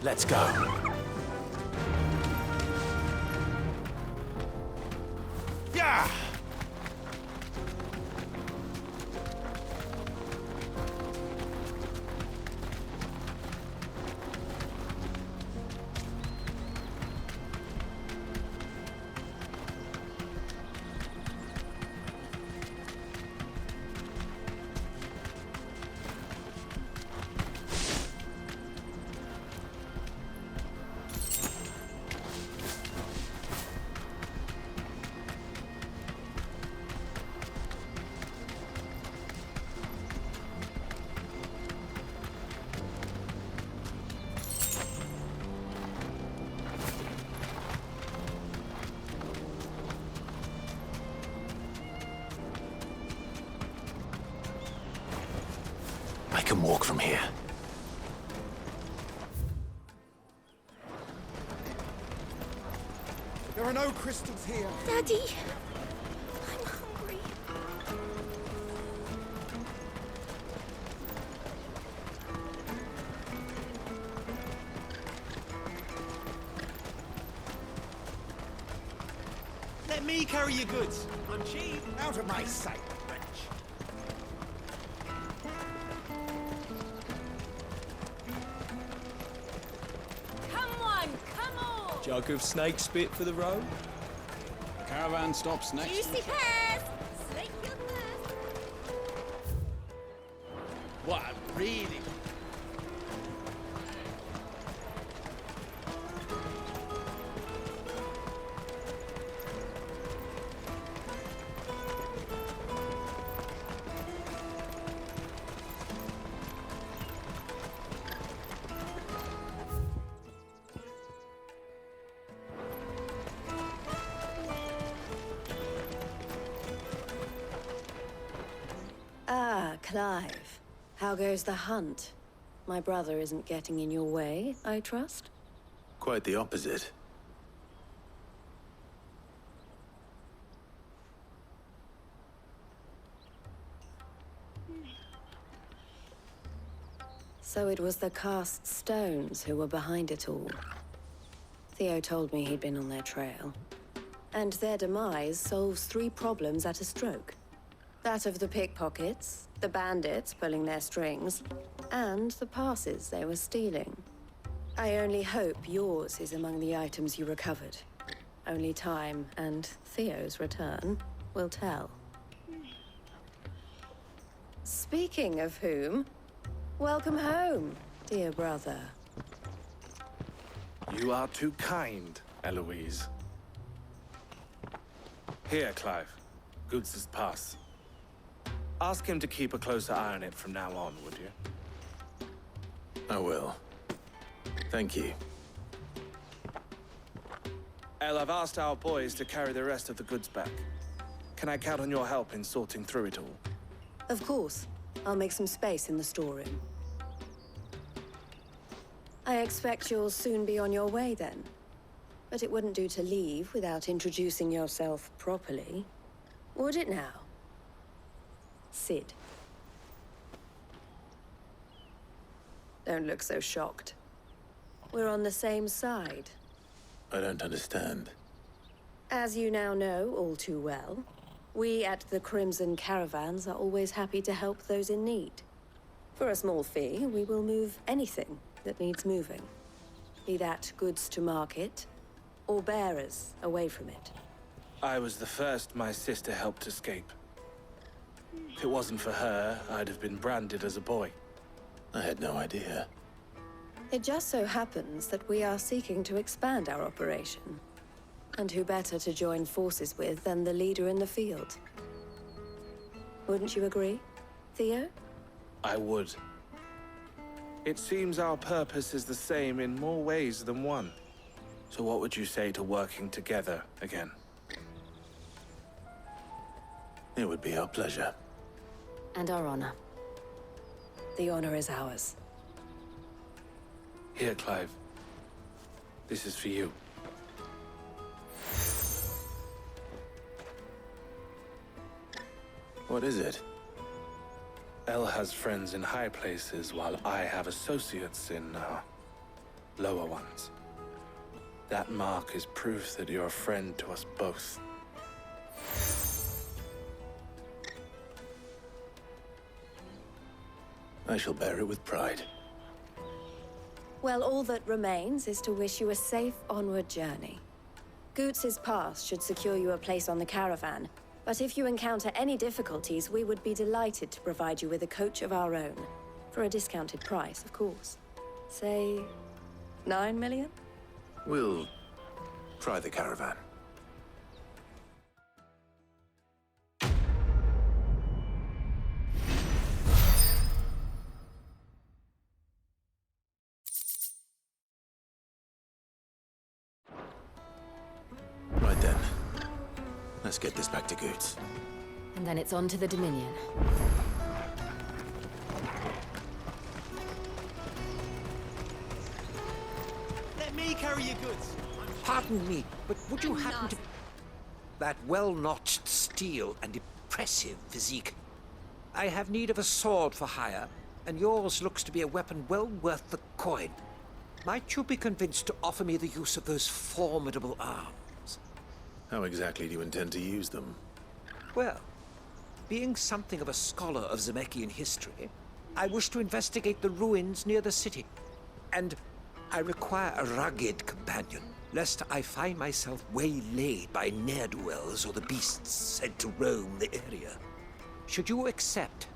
Let's go. Yeah! I can walk from here. There are no crystals here. Daddy, I'm hungry. Let me carry your goods. I'm cheap. Out of my sight, wretch. Come on! Jug of snake spit for the road? Caravan stops next. Juicy pears! Slake your thirst. What a really... Ah, Clive. How goes the hunt? My brother isn't getting in your way, I trust? Quite the opposite. So it was the cast stones who were behind it all. Theo told me he'd been on their trail. And their demise solves 3 problems at a stroke. That of the pickpockets, the bandits pulling their strings, and the passes they were stealing. I only hope yours is among the items you recovered. Only time and Theo's return will tell. Speaking of whom, welcome home, dear brother. You are too kind, Eloise. Here, Clive. Goods' pass. Ask him to keep a closer eye on it from now on, would you? I will. Thank you. El, I've asked our boys to carry the rest of the goods back. Can I count on your help in sorting through it all? Of course. I'll make some space in the storeroom. I expect you'll soon be on your way then. But it wouldn't do to leave without introducing yourself properly. Would it now? Sid. Don't look so shocked. We're on the same side. I don't understand. As you now know all too well, we at the Crimson Caravans are always happy to help those in need. For a small fee, we will move anything that needs moving. Be that goods to market, or bearers away from it. I was the first my sister helped escape. If it wasn't for her, I'd have been branded as a boy. I had no idea. It just so happens that we are seeking to expand our operation. And who better to join forces with than the leader in the field? Wouldn't you agree, Theo? I would. It seems our purpose is the same in more ways than one. So what would you say to working together again? It would be our pleasure. And our honor. The honor is ours. Here, Clive. This is for you. What is it? El has friends in high places, while I have associates in, lower ones. That mark is proof that you're a friend to us both. I shall bear it with pride. Well, all that remains is to wish you a safe onward journey. Goots's pass should secure you a place on the caravan, but if you encounter any difficulties, we would be delighted to provide you with a coach of our own. For a discounted price, of course. Say, 9 million? We'll try the caravan. Right then. Let's get this back to Goots. And then it's on to the Dominion. Let me carry your goods. Pardon me, but would you happen to... That well-notched steel and impressive physique. I have need of a sword for hire, and yours looks to be a weapon well worth the coin. Might you be convinced to offer me the use of those formidable arms? How exactly do you intend to use them? Well, being something of a scholar of Zemeckis history, I wish to investigate the ruins near the city. And I require a rugged companion, lest I find myself waylaid by ne'er-do-wells or the beasts said to roam the area. Should you accept,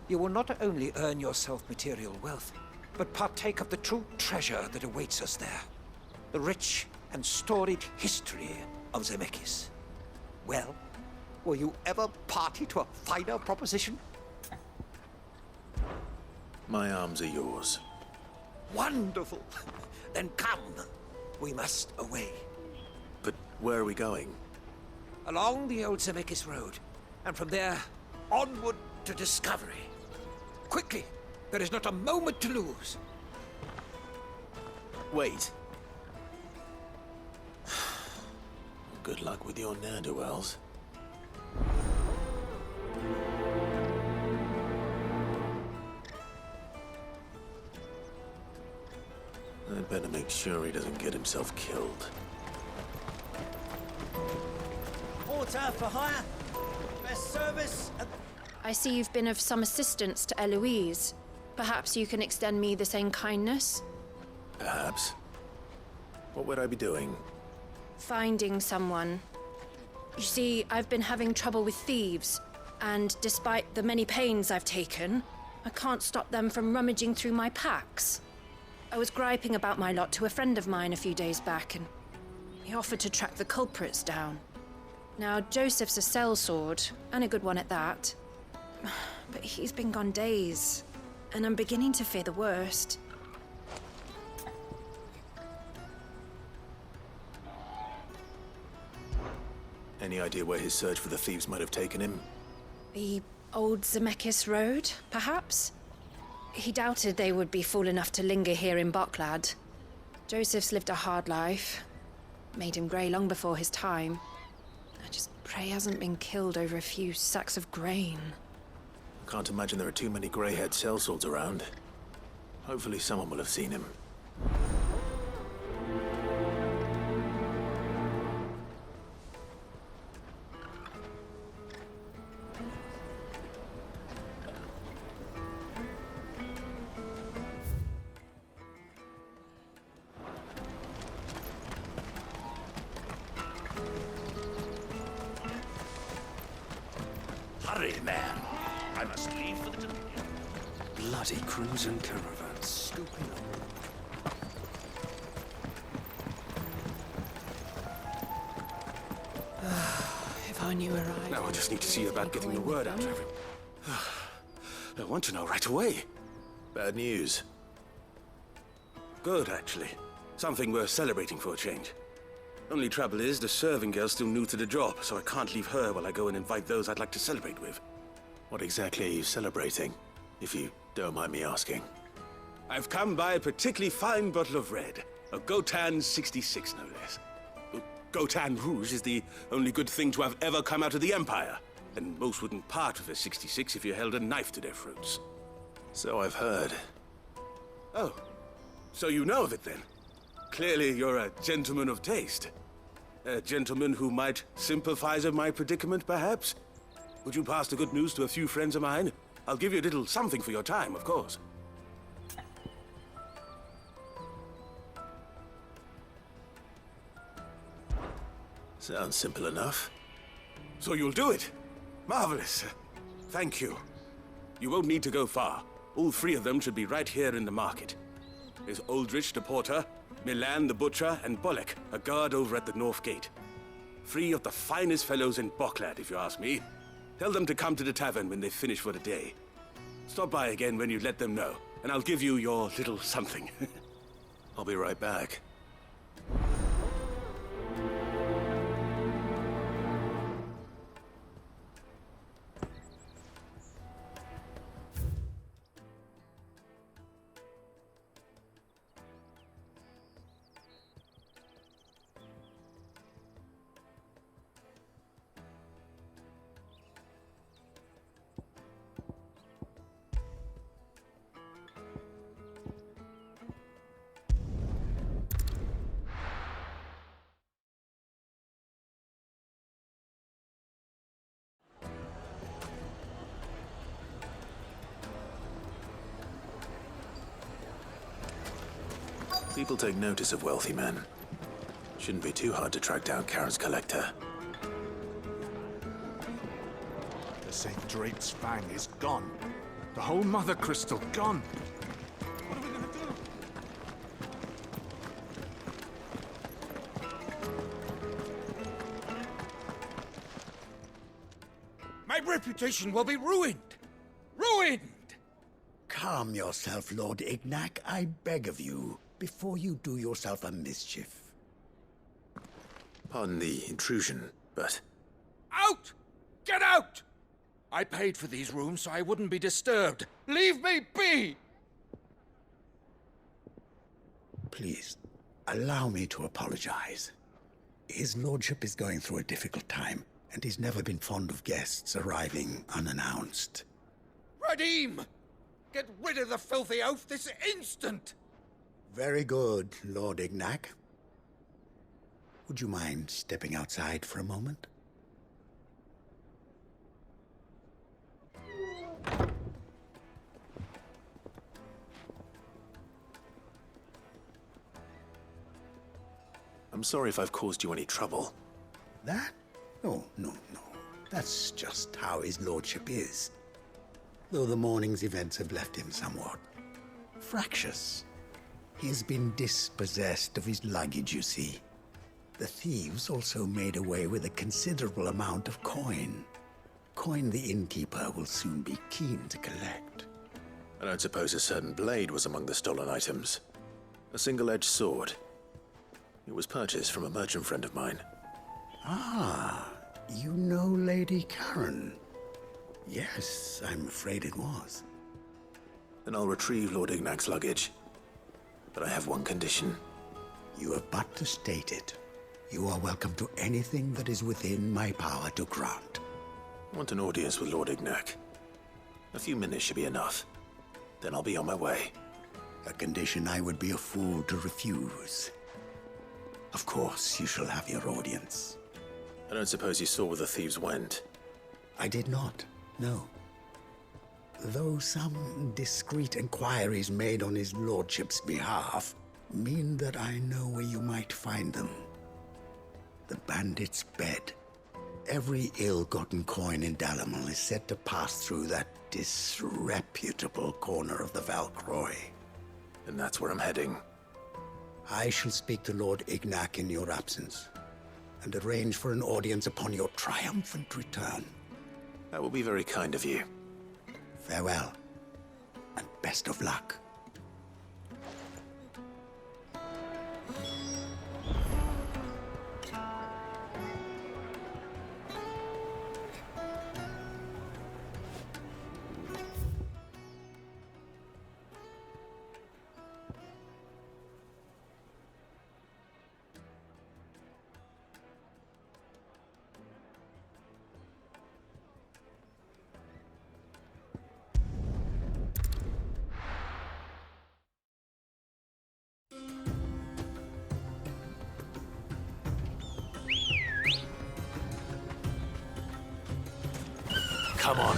you will not only earn yourself material wealth, but partake of the true treasure that awaits us there. The rich and storied history of Zemeckis. Well, will you ever party to a finer proposition? My arms are yours. Wonderful! Then come. We must away. But where are we going? Along the old Zemeckis Road, and from there, onward to discovery. Quickly! There is not a moment to lose. Wait. Good luck with your ne'er-do-wells. I'd better make sure he doesn't get himself killed. Porter for hire. Best service. I see you've been of some assistance to Eloise. Perhaps you can extend me the same kindness? Perhaps. What would I be doing? Finding someone. You see, I've been having trouble with thieves, and despite the many pains I've taken, I can't stop them from rummaging through my packs. I was griping about my lot to a friend of mine a few days back, and he offered to track the culprits down. Now, Joseph's a sellsword, and a good one at that. But he's been gone days, and I'm beginning to fear the worst. Any idea where his search for the thieves might have taken him? The old Zemeckis Road, perhaps? He doubted they would be fool enough to linger here in Boklad. Joseph's lived a hard life. Made him grey long before his time. I just pray he hasn't been killed over a few sacks of grain. Can't imagine there are too many grey-haired sellswords around. Hopefully someone will have seen him. Hurry, man. I must leave for the Dominion. Bloody crimson caravan scooping up. If I knew where I... Now I just need to see about getting the word out to everyone. I want to know right away. Bad news. Good, actually. Something worth celebrating for a change. Only trouble is, the serving girl's still new to the job, so I can't leave her while I go and invite those I'd like to celebrate with. What exactly are you celebrating, if you don't mind me asking? I've come by a particularly fine bottle of red. A Gotan 66, no less. Gotan Rouge is the only good thing to have ever come out of the Empire. And most wouldn't part with a 66 if you held a knife to their throats. So I've heard. Oh, so you know of it then? Clearly, you're a gentleman of taste. A gentleman who might sympathize with my predicament, perhaps? Would you pass the good news to a few friends of mine? I'll give you a little something for your time, of course. Sounds simple enough. So you'll do it? Marvelous. Thank you. You won't need to go far. All three of them should be right here in the market. There's Aldrich the porter, Milan the butcher, and Bolek, a guard over at the north gate. Three of the finest fellows in Boklad, if you ask me. Tell them to come to the tavern when they've finished for the day. Stop by again when you let them know, and I'll give you your little something. I'll be right back. People take notice of wealthy men. Shouldn't be too hard to track down Karen's collector. The St. Drake's Fang is gone. The whole Mother Crystal gone. What are we gonna do? My reputation will be ruined! Ruined! Calm yourself, Lord Ignac, I beg of you, before you do yourself a mischief. Pardon the intrusion, but... Out! Get out! I paid for these rooms so I wouldn't be disturbed. Leave me be! Please, allow me to apologize. His lordship is going through a difficult time, and he's never been fond of guests arriving unannounced. Radim! Get rid of the filthy oaf this instant! Very good, Lord Ignac. Would you mind stepping outside for a moment? I'm sorry if I've caused you any trouble. That? Oh, no. That's just how his lordship is. Though the morning's events have left him somewhat fractious. He has been dispossessed of his luggage, you see. The thieves also made away with a considerable amount of coin. Coin the innkeeper will soon be keen to collect. I don't suppose a certain blade was among the stolen items. A single-edged sword. It was purchased from a merchant friend of mine. Ah, you know Lady Karen. Yes, I'm afraid it was. Then I'll retrieve Lord Ignac's luggage. But I have one condition. You have but to state it. You are welcome to anything that is within my power to grant. I want an audience with Lord Ignac. A few minutes should be enough. Then I'll be on my way. A condition I would be a fool to refuse. Of course, you shall have your audience. I don't suppose you saw where the thieves went. I did not, no. Though some discreet inquiries made on his lordship's behalf mean that I know where you might find them. The bandit's bed. Every ill-gotten coin in Dalamel is said to pass through that disreputable corner of the Valcroy. And that's where I'm heading. I shall speak to Lord Ignac in your absence, and arrange for an audience upon your triumphant return. That will be very kind of you. Farewell, and best of luck. Come on.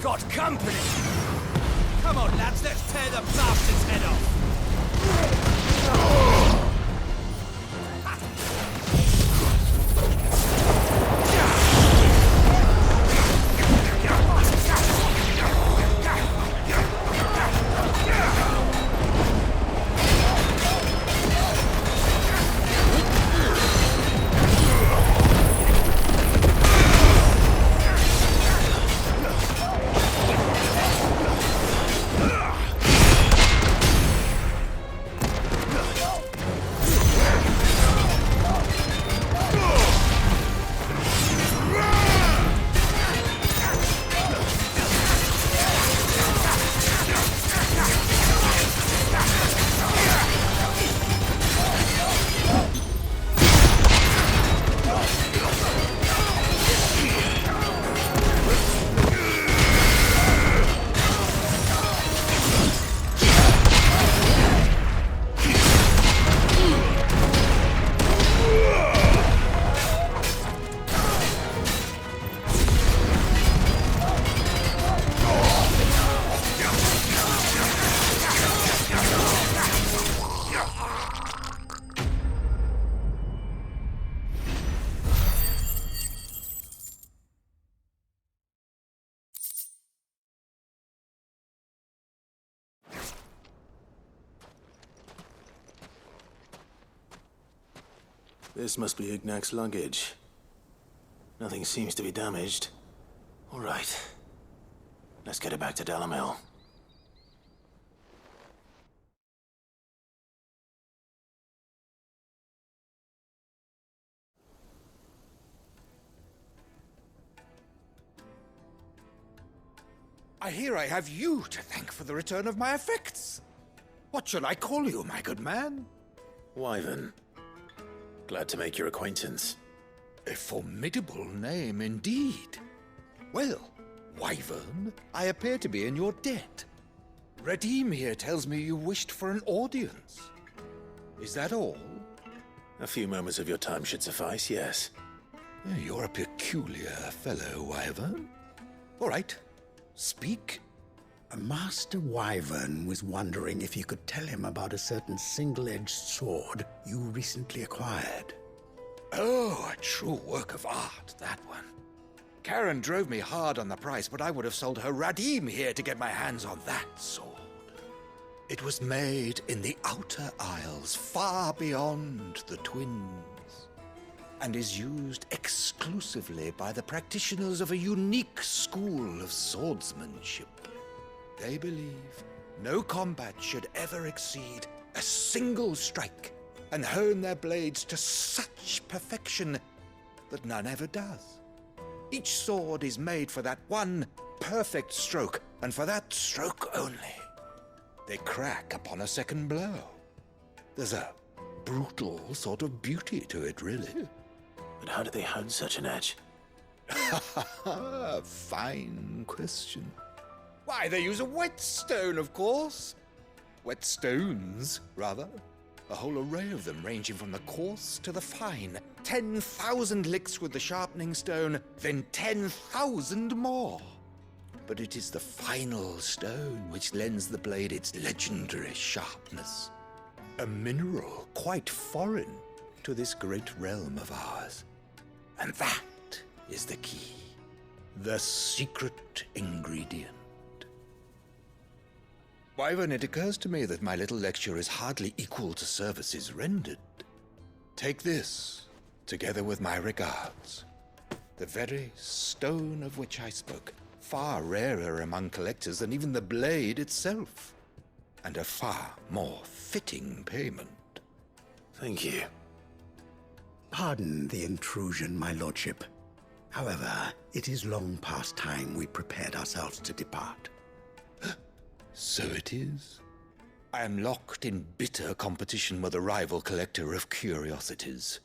Got company! Come on, lads, let's tear the bastard's head off! This must be Ignac's luggage. Nothing seems to be damaged. All right. Let's get it back to Dalamil. I hear I have you to thank for the return of my effects. What shall I call you, my good man? Wyvern. Glad to make your acquaintance. A formidable name indeed. Well, Wyvern, I appear to be in your debt. Redeem here tells me you wished for an audience. Is that all? A few moments of your time should suffice, yes. You're a peculiar fellow, Wyvern. All right, speak. Master Wyvern was wondering if you could tell him about a certain single-edged sword you recently acquired. Oh, a true work of art, that one. Karen drove me hard on the price, but I would have sold her Radim here to get my hands on that sword. It was made in the Outer Isles, far beyond the Twins, and is used exclusively by the practitioners of a unique school of swordsmanship. They believe no combat should ever exceed a single strike, and hone their blades to such perfection that none ever does. Each sword is made for that one perfect stroke, and for that stroke only. They crack upon a second blow. There's a brutal sort of beauty to it, really. But how do they hone such an edge? Fine question. Why, they use a whetstone, of course. Whetstones, rather. A whole array of them, ranging from the coarse to the fine. 10,000 licks with the sharpening stone, then 10,000 more. But it is the final stone which lends the blade its legendary sharpness. A mineral quite foreign to this great realm of ours. And that is the key. The secret ingredient. Wyvern, it occurs to me that my little lecture is hardly equal to services rendered. Take this, together with my regards. The very stone of which I spoke, far rarer among collectors than even the blade itself, and a far more fitting payment. Thank you. Pardon the intrusion, my lordship. However, it is long past time we prepared ourselves to depart. So it is. I am locked in bitter competition with a rival collector of curiosities.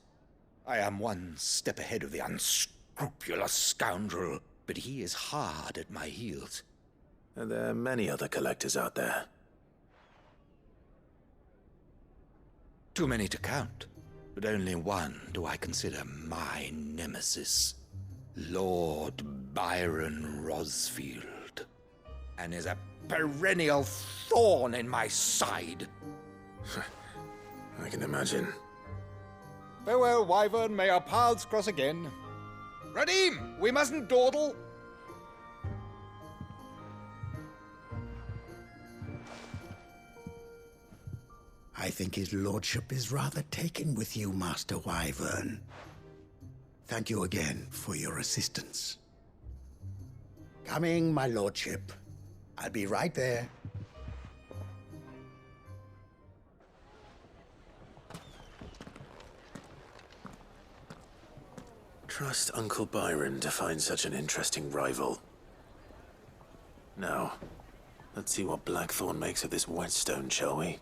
I am one step ahead of the unscrupulous scoundrel, but he is hard at my heels. Are there many other collectors out there? Too many to count, but only one do I consider my nemesis. Lord Byron Rosfield, and is a perennial thorn in my side. I can imagine. Farewell, Wyvern. May our paths cross again. Radim, we mustn't dawdle. I think his lordship is rather taken with you, Master Wyvern. Thank you again for your assistance. Coming, my lordship. I'll be right there. Trust Uncle Byron to find such an interesting rival. Now, let's see what Blackthorn makes of this whetstone, shall we?